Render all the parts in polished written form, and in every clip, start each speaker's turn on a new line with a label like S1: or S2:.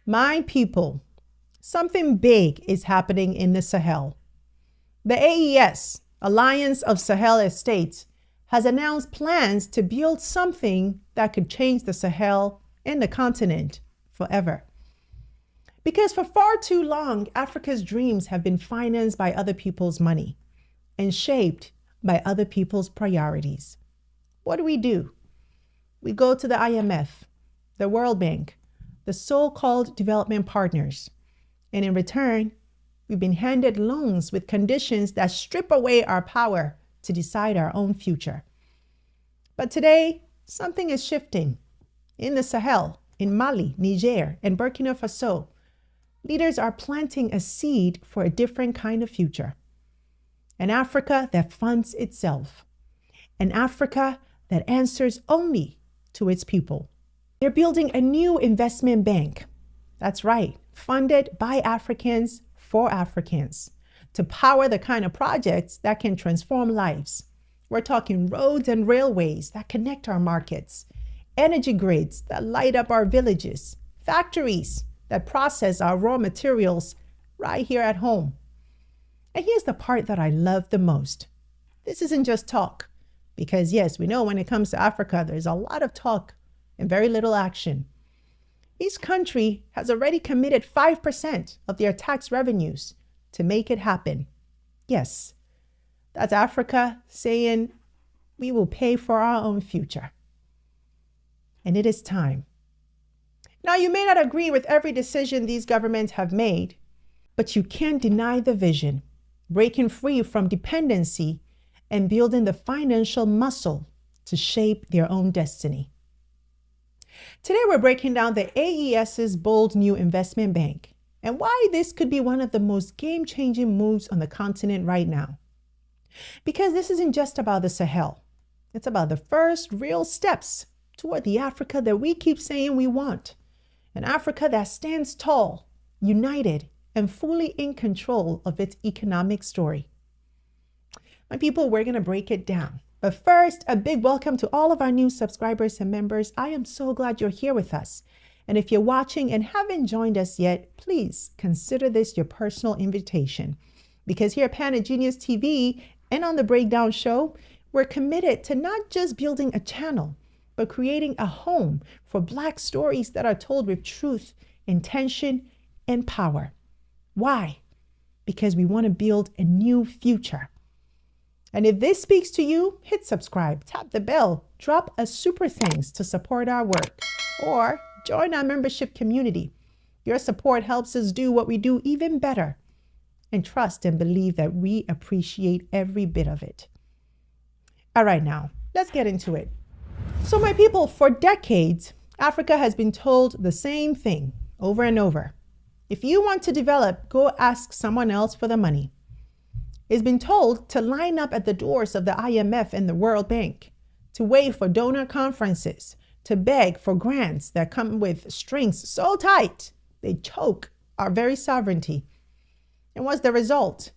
S1: My people, something big is happening in the Sahel. The AES, Alliance of Sahel States, has announced plans to build something that could change the Sahel and the continent forever. Because for far too long, Africa's dreams have been financed by other people's money and shaped by other people's priorities. What do? We go to the IMF, the World Bank, the so-called development partners, and in return, we've been handed loans with conditions that strip away our power to decide our own future. But today, something is shifting. In the Sahel, in Mali, Niger, and Burkina Faso, leaders are planting a seed for a different kind of future. An Africa that funds itself. An Africa that answers only to its people. They're building a new investment bank. That's right, funded by Africans for Africans to power the kind of projects that can transform lives. We're talking roads and railways that connect our markets, energy grids that light up our villages, factories that process our raw materials right here at home. And here's the part that I love the most. This isn't just talk, because yes, we know when it comes to Africa, there's a lot of talk and very little action. Each country has already committed 5% of their tax revenues to make it happen. Yes, that's Africa saying we will pay for our own future. And it is time. Now, you may not agree with every decision these governments have made, but you can't deny the vision, breaking free from dependency and building the financial muscle to shape their own destiny. Today, we're breaking down the AES's bold new investment bank and why this could be one of the most game-changing moves on the continent right now. Because this isn't just about the Sahel. It's about the first real steps toward the Africa that we keep saying we want. An Africa that stands tall, united, and fully in control of its economic story. My people, we're going to break it down. But first, a big welcome to all of our new subscribers and members. I am so glad you're here with us. And if you're watching and haven't joined us yet, please consider this your personal invitation. Because here at Pan-Africanism TV and on the Breakdown Show, we're committed to not just building a channel, but creating a home for Black stories that are told with truth, intention, and power. Why? Because we want to build a new future. And if this speaks to you, hit subscribe, tap the bell, drop a super thanks to support our work, or join our membership community. Your support helps us do what we do even better. And trust and believe that we appreciate every bit of it. All right, now, let's get into it. So my people, for decades, Africa has been told the same thing over and over. If you want to develop, go ask someone else for the money. It's been told to line up at the doors of the IMF and the World Bank, to wait for donor conferences, to beg for grants that come with strings so tight they choke our very sovereignty. And what's the result?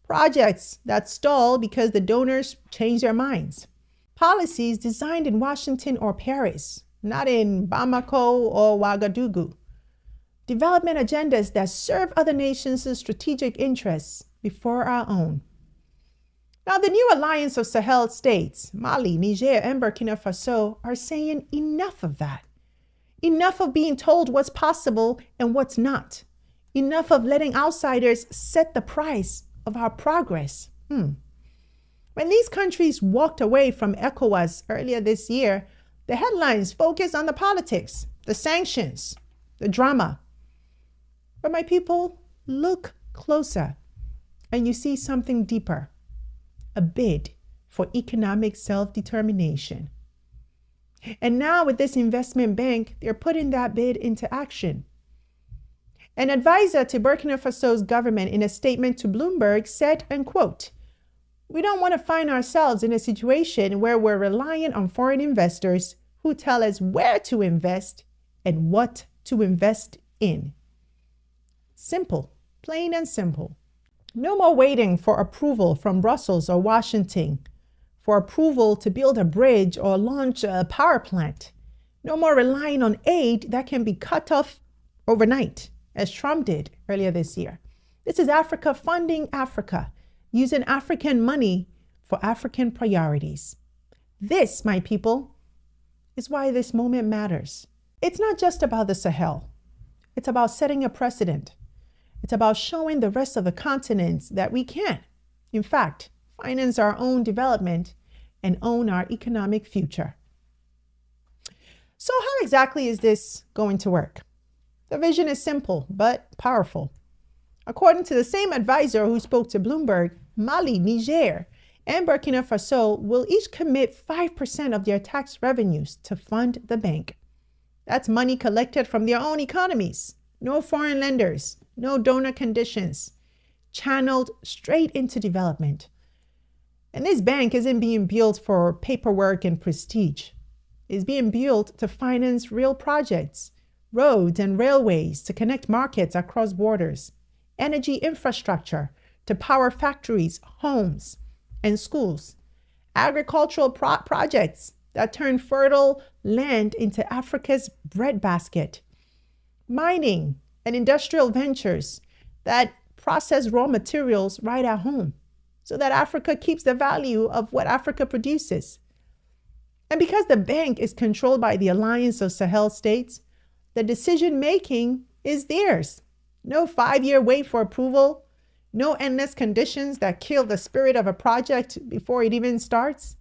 S1: Projects that stall because the donors change their minds. Policies designed in Washington or Paris, not in Bamako or Ouagadougou. Development agendas that serve other nations' strategic interests before our own. Now, the new Alliance of Sahel States, Mali, Niger, and Burkina Faso are saying enough of that. Enough of being told what's possible and what's not. Enough of letting outsiders set the price of our progress. When these countries walked away from ECOWAS earlier this year, the headlines focused on the politics, the sanctions, the drama. But my people, look closer and you see something deeper, a bid for economic self-determination. And now with this investment bank, they're putting that bid into action. An advisor to Burkina Faso's government in a statement to Bloomberg said, and quote, "We don't want to find ourselves in a situation where we're reliant on foreign investors who tell us where to invest and what to invest in." Simple, plain and simple. No more waiting for approval from Brussels or Washington for approval to build a bridge or launch a power plant. No more relying on aid that can be cut off overnight, as Trump did earlier this year. This is Africa funding Africa, using African money for African priorities. This, my people, is why this moment matters. It's not just about the Sahel. It's about setting a precedent. It's about showing the rest of the continents that we can, in fact, finance our own development and own our economic future. So how exactly is this going to work? The vision is simple but powerful. According to the same advisor who spoke to Bloomberg, Mali, Niger, and Burkina Faso will each commit 5% of their tax revenues to fund the bank. That's money collected from their own economies. No foreign lenders, no donor conditions, channeled straight into development. And this bank isn't being built for paperwork and prestige. It's being built to finance real projects, roads and railways to connect markets across borders, energy infrastructure to power factories, homes, and schools, agricultural projects that turn fertile land into Africa's breadbasket, mining and industrial ventures that process raw materials right at home so that Africa keeps the value of what Africa produces. And because the bank is controlled by the Alliance of Sahel States, the decision-making is theirs. No 5-year wait for approval, no endless conditions that kill the spirit of a project before it even starts.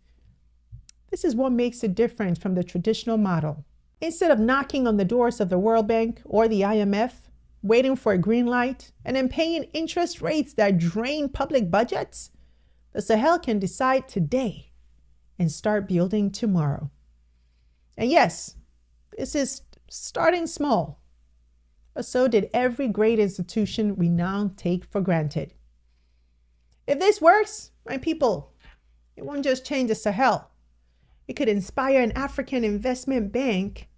S1: This is what makes it different from the traditional model. Instead of knocking on the doors of the World Bank or the IMF, waiting for a green light, and then paying interest rates that drain public budgets, the Sahel can decide today and start building tomorrow. And yes, this is starting small, but so did every great institution we now take for granted. If this works, my people, it won't just change the Sahel. It could inspire an African investment bank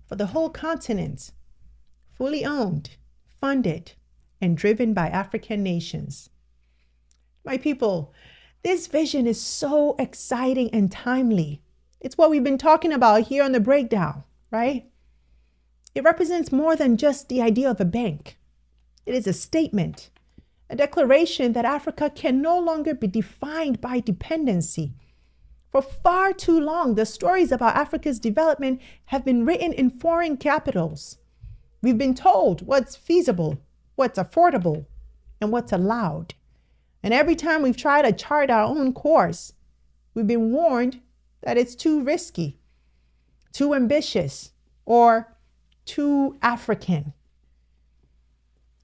S1: for the whole continent, fully owned, funded, and driven by African nations. My people, this vision is so exciting and timely. It's what we've been talking about here on the breakdown, right? It represents more than just the idea of a bank. It is a statement, a declaration that Africa can no longer be defined by dependency. For far too long, the stories about Africa's development have been written in foreign capitals. We've been told what's feasible, what's affordable, and what's allowed. And every time we've tried to chart our own course, we've been warned that it's too risky, too ambitious, or too African.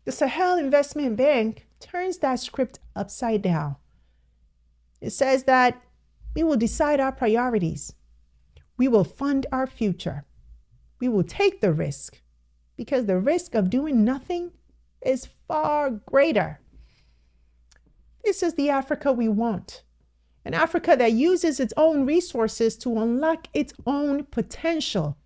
S1: The Sahel Investment Bank turns that script upside down. It says that we will decide our priorities. We will fund our future. We will take the risk because the risk of doing nothing is far greater. This is the Africa we want. An Africa that uses its own resources to unlock its own potential.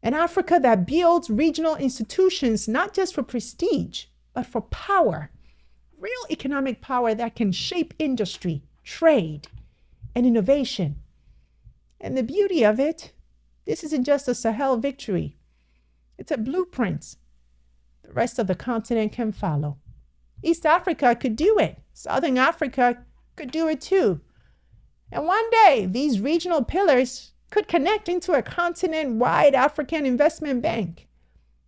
S1: An Africa that builds regional institutions not just for prestige, but for power. Real economic power that can shape industry, trade, and innovation. And the beauty of it, this isn't just a Sahel victory. It's a blueprint. The rest of the continent can follow. East Africa could do it. Southern Africa could do it too. And one day, these regional pillars could connect into a continent-wide African investment bank,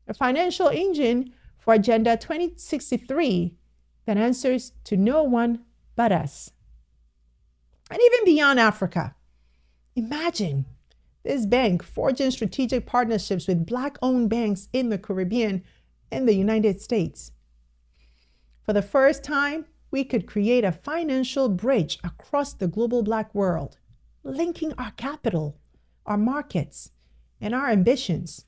S1: a financial engine for Agenda 2063 that answers to no one but us. And even beyond Africa, imagine this bank forging strategic partnerships with Black-owned banks in the Caribbean and the United States. For the first time, we could create a financial bridge across the global Black world, linking our capital, our markets, and our ambitions.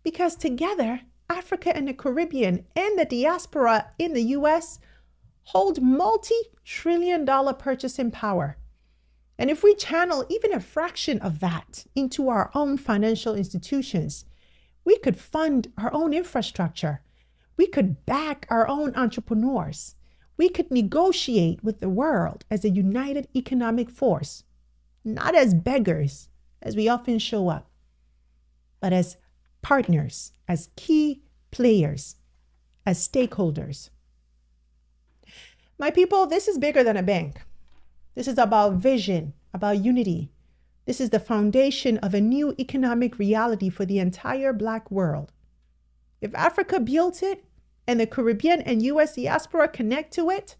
S1: Because together, Africa and the Caribbean and the diaspora in the US hold multi-trillion-dollar purchasing power. And if we channel even a fraction of that into our own financial institutions, we could fund our own infrastructure. We could back our own entrepreneurs. We could negotiate with the world as a united economic force, not as beggars, as we often show up, but as partners, as key players, as stakeholders. My people, this is bigger than a bank. This is about vision, about unity. This is the foundation of a new economic reality for the entire Black world. If Africa built it and the Caribbean and US diaspora connect to it,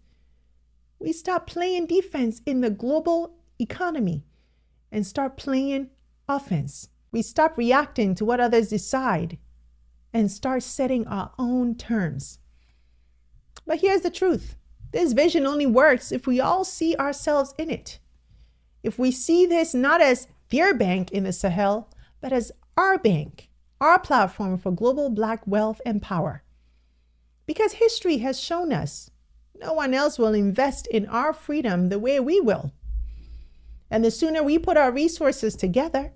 S1: we stop playing defense in the global economy and start playing offense. We stop reacting to what others decide and start setting our own terms. But here's the truth. This vision only works if we all see ourselves in it. If we see this not as their bank in the Sahel, but as our bank, our platform for global Black wealth and power. Because history has shown us no one else will invest in our freedom the way we will. And the sooner we put our resources together,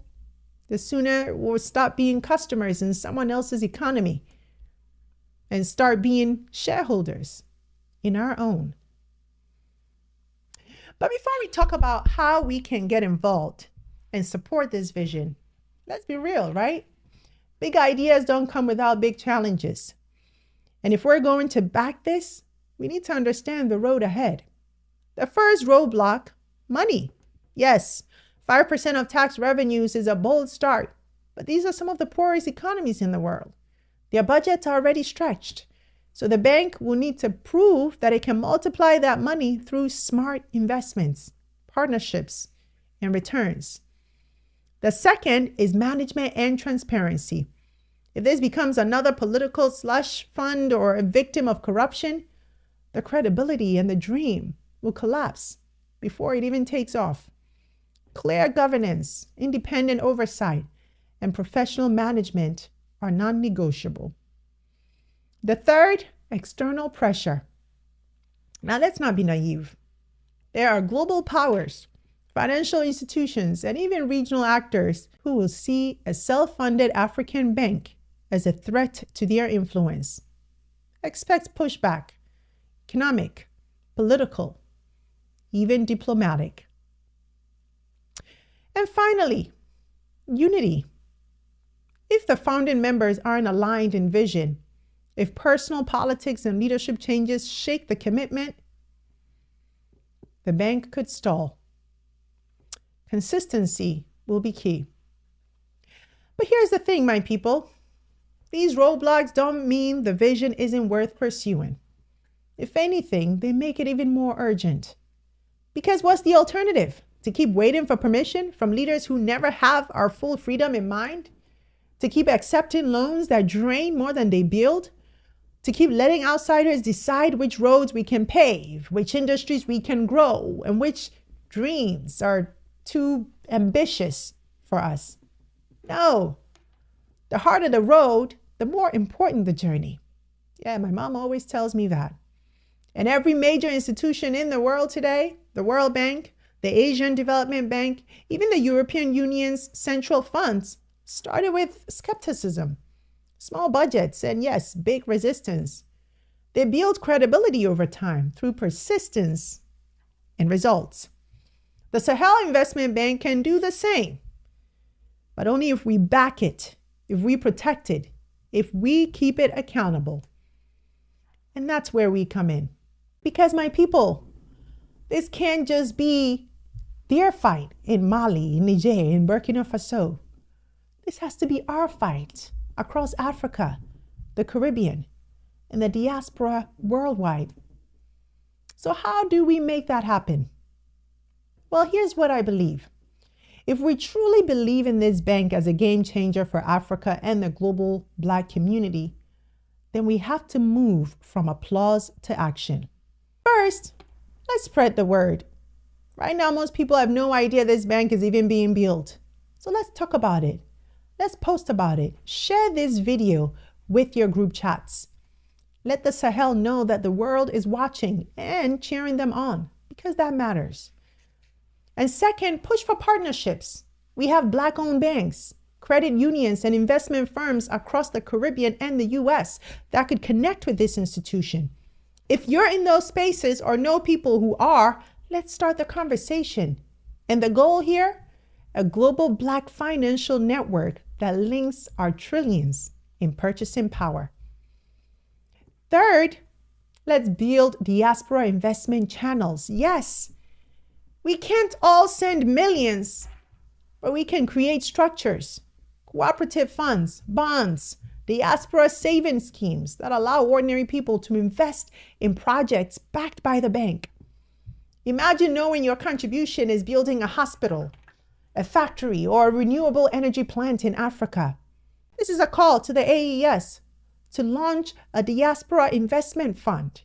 S1: the sooner we'll stop being customers in someone else's economy and start being shareholders in our own. But before we talk about how we can get involved and support this vision, let's be real, right? Big ideas don't come without big challenges. And if we're going to back this, we need to understand the road ahead. The first roadblock, money. Yes, 5% of tax revenues is a bold start, but these are some of the poorest economies in the world. Their budgets are already stretched. So the bank will need to prove that it can multiply that money through smart investments, partnerships, and returns. The second is management and transparency. If this becomes another political slush fund or a victim of corruption, the credibility and the dream will collapse before it even takes off. Clear governance, independent oversight, and professional management are non-negotiable. The third, external pressure. Now, let's not be naive. There are global powers, financial institutions, and even regional actors who will see a self-funded African bank as a threat to their influence. Expect pushback, economic, political, even diplomatic. And finally, unity. If the founding members aren't aligned in vision, if personal politics and leadership changes shake the commitment, the bank could stall. Consistency will be key. But here's the thing, my people. These roadblocks don't mean the vision isn't worth pursuing. If anything, they make it even more urgent. Because what's the alternative? To keep waiting for permission from leaders who never have our full freedom in mind? To keep accepting loans that drain more than they build? To keep letting outsiders decide which roads we can pave, which industries we can grow, and which dreams are too ambitious for us? No. The harder the road, the more important the journey. Yeah, my mom always tells me that. And every major institution in the world today, the World Bank, the Asian Development Bank, even the European Union's central funds, started with skepticism, small budgets, and yes, big resistance. They build credibility over time through persistence and results. The Sahel Investment Bank can do the same, but only if we back it, if we protect it, if we keep it accountable. And that's where we come in. Because my people, this can't just be their fight in Mali, in Niger, in Burkina Faso. This has to be our fight across Africa, the Caribbean, and the diaspora worldwide. So how do we make that happen? Well, here's what I believe. If we truly believe in this bank as a game changer for Africa and the global Black community, then we have to move from applause to action. First, let's spread the word. Right now, most people have no idea this bank is even being built. So let's talk about it. Let's post about it. Share this video with your group chats. Let the Sahel know that the world is watching and cheering them on, because that matters. And second, push for partnerships. We have Black-owned banks, credit unions, and investment firms across the Caribbean and the US that could connect with this institution. If you're in those spaces or know people who are, let's start the conversation. And the goal here? A global Black financial network that links our trillions in purchasing power. Third, let's build diaspora investment channels. Yes, we can't all send millions, but we can create structures, cooperative funds, bonds, diaspora savings schemes that allow ordinary people to invest in projects backed by the bank. Imagine knowing your contribution is building a hospital, a factory, or a renewable energy plant in Africa. This is a call to the AES to launch a diaspora investment fund.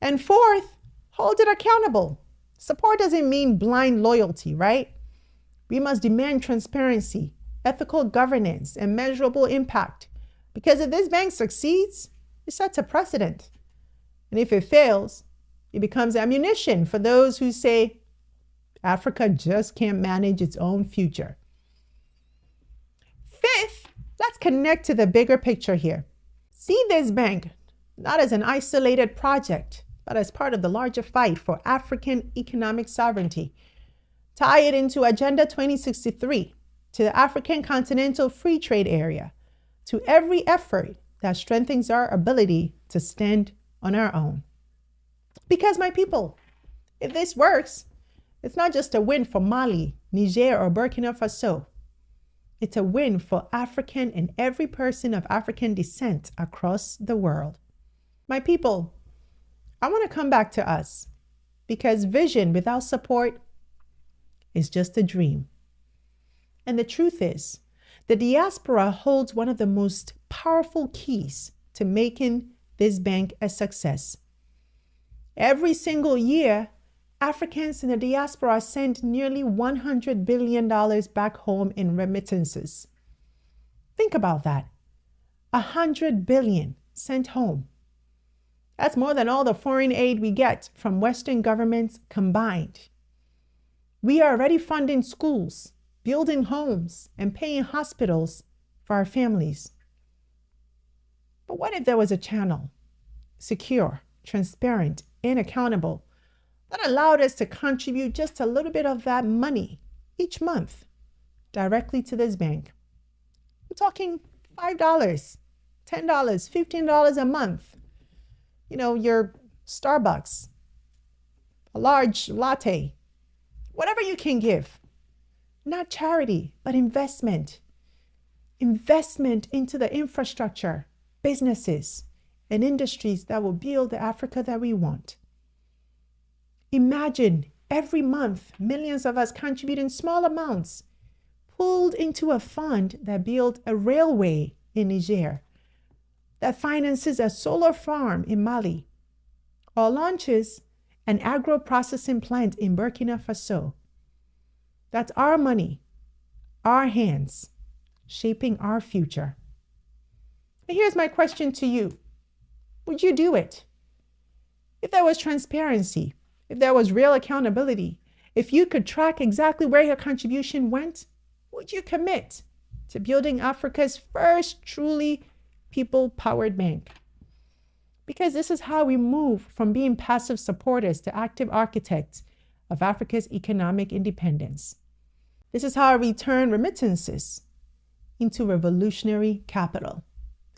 S1: And fourth, hold it accountable. Support doesn't mean blind loyalty, right? We must demand transparency, ethical governance, and measurable impact. Because if this bank succeeds, it sets a precedent. And if it fails, it becomes ammunition for those who say Africa just can't manage its own future. Fifth, let's connect to the bigger picture here. See this bank not as an isolated project, but as part of the larger fight for African economic sovereignty. Tie it into Agenda 2063, to the African Continental Free Trade Area, to every effort that strengthens our ability to stand on our own. Because, my people, if this works, it's not just a win for Mali, Niger, or Burkina Faso. It's a win for African and every person of African descent across the world. My people, I want to come back to us, because vision without support is just a dream. And the truth is, the diaspora holds one of the most powerful keys to making this bank a success. Every single year, Africans in the diaspora send nearly $100 billion back home in remittances. Think about that. $100 billion sent home. That's more than all the foreign aid we get from Western governments combined. We are already funding schools, building homes, and paying hospitals for our families. But what if there was a channel, secure, transparent, and accountable, that allowed us to contribute just a little bit of that money each month directly to this bank? I'm talking $5, $10, $15 a month. You know, your Starbucks, a large latte, whatever you can give. Not charity, but investment. Investment into the infrastructure, businesses, and industries that will build the Africa that we want. Imagine every month, millions of us contributing small amounts, pulled into a fund that builds a railway in Niger, that finances a solar farm in Mali, or launches an agro-processing plant in Burkina Faso. That's our money, our hands, shaping our future. And here's my question to you. Would you do it? If there was transparency, if there was real accountability, if you could track exactly where your contribution went, would you commit to building Africa's first truly people-powered bank? Because this is how we move from being passive supporters to active architects of Africa's economic independence. This is how we turn remittances into revolutionary capital.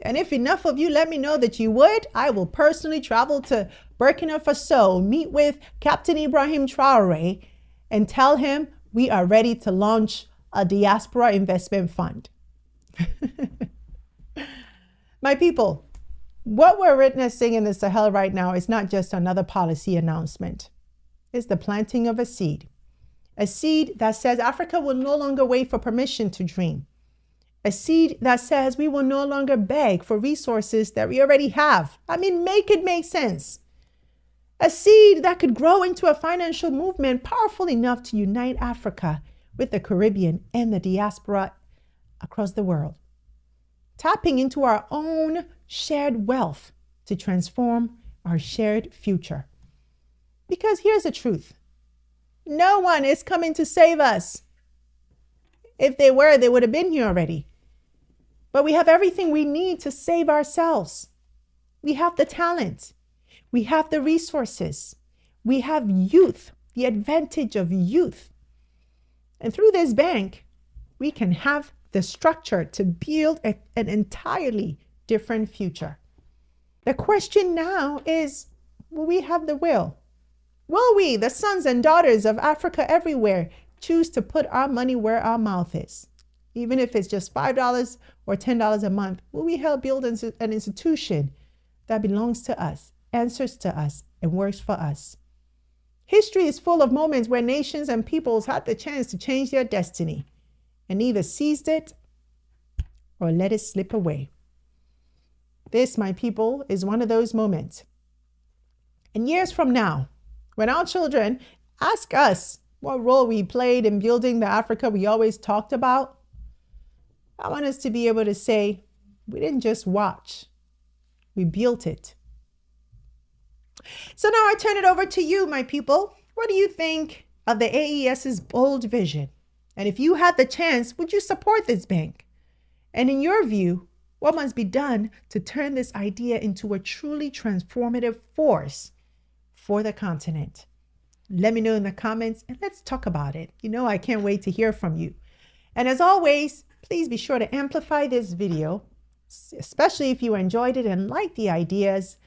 S1: And if enough of you let me know that you would, I will personally travel to Burkina Faso, meet with Captain Ibrahim Traoré, and tell him we are ready to launch a diaspora investment fund. My people, what we're witnessing in the Sahel right now is not just another policy announcement. It's the planting of a seed that says Africa will no longer wait for permission to dream. A seed that says we will no longer beg for resources that we already have. I mean, make it make sense. A seed that could grow into a financial movement powerful enough to unite Africa with the Caribbean and the diaspora across the world. Tapping into our own shared wealth to transform our shared future. Because here's the truth. No one is coming to save us. If they were, they would have been here already. But we have everything we need to save ourselves. We have the talent. We have the resources. We have youth, the advantage of youth. And through this bank, we can have the structure to build an entirely different future. The question now is, will we have the will? Will we, the sons and daughters of Africa everywhere, choose to put our money where our mouth is? Even if it's just $5 or $10 a month, will we help build an institution that belongs to us, answers to us, and works for us? History is full of moments where nations and peoples had the chance to change their destiny and either seized it or let it slip away. This, my people, is one of those moments. And years from now, when our children ask us what role we played in building the Africa we always talked about, I want us to be able to say, we didn't just watch, we built it. So now I turn it over to you, my people. What do you think of the AES's bold vision? And if you had the chance, would you support this bank? And in your view, what must be done to turn this idea into a truly transformative force for the continent? Let me know in the comments and let's talk about it. You know, I can't wait to hear from you. And as always, please be sure to amplify this video, especially if you enjoyed it and like the ideas.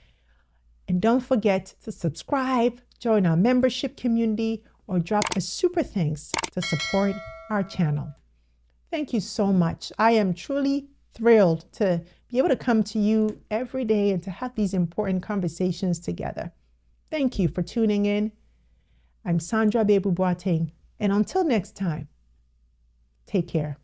S1: And don't forget to subscribe, join our membership community, or drop a super thanks to support our channel. Thank you so much. I am truly thrilled to be able to come to you every day and to have these important conversations together. Thank you for tuning in. I'm Sandra Bebu Boateng, and until next time, take care.